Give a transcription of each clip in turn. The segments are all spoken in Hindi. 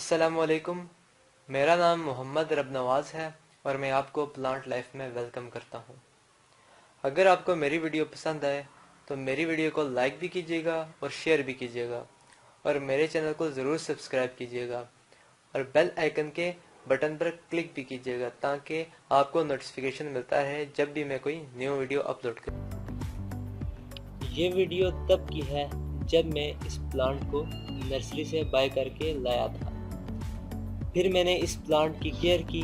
अस्सलामुअलैकुम। मेरा नाम मोहम्मद रब नवाज़ है और मैं आपको प्लांट लाइफ में वेलकम करता हूँ। अगर आपको मेरी वीडियो पसंद आए तो मेरी वीडियो को लाइक भी कीजिएगा और शेयर भी कीजिएगा और मेरे चैनल को ज़रूर सब्सक्राइब कीजिएगा और बेल आइकन के बटन पर क्लिक भी कीजिएगा ताकि आपको नोटिफिकेशन मिलता रहे जब भी मैं कोई न्यू वीडियो अपलोड करूँ। ये वीडियो तब की है जब मैं इस प्लांट को नर्सरी से बाय करके लाया था। फिर मैंने इस प्लांट की केयर की,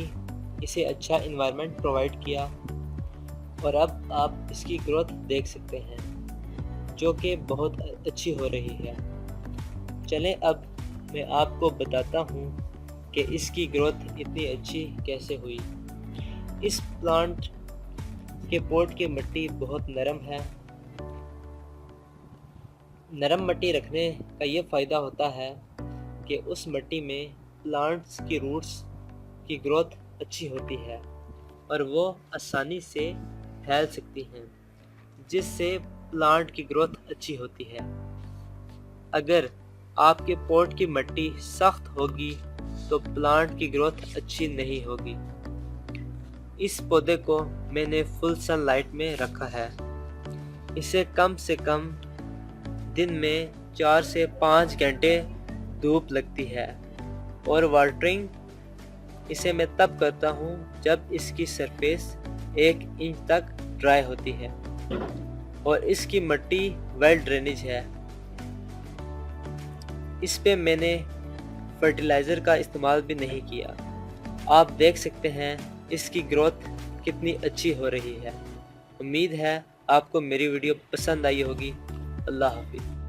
इसे अच्छा इन्वायरमेंट प्रोवाइड किया और अब आप इसकी ग्रोथ देख सकते हैं जो कि बहुत अच्छी हो रही है। चलें अब मैं आपको बताता हूँ कि इसकी ग्रोथ इतनी अच्छी कैसे हुई। इस प्लांट के पॉट की मिट्टी बहुत नरम है। नरम मिट्टी रखने का ये फ़ायदा होता है कि उस मिट्टी में प्लांट्स की रूट्स की ग्रोथ अच्छी होती है और वो आसानी से फैल सकती हैं, जिससे प्लांट की ग्रोथ अच्छी होती है। अगर आपके पॉट की मिट्टी सख्त होगी तो प्लांट की ग्रोथ अच्छी नहीं होगी। इस पौधे को मैंने फुल सनलाइट में रखा है। इसे कम से कम दिन में 4 से 5 घंटे धूप लगती है और वाटरिंग इसे मैं तब करता हूँ जब इसकी सरफेस 1 इंच तक ड्राई होती है और इसकी मिट्टी वेल ड्रेनेज है। इस पे मैंने फर्टिलाइज़र का इस्तेमाल भी नहीं किया। आप देख सकते हैं इसकी ग्रोथ कितनी अच्छी हो रही है। उम्मीद है आपको मेरी वीडियो पसंद आई होगी। अल्लाह हाफिज़।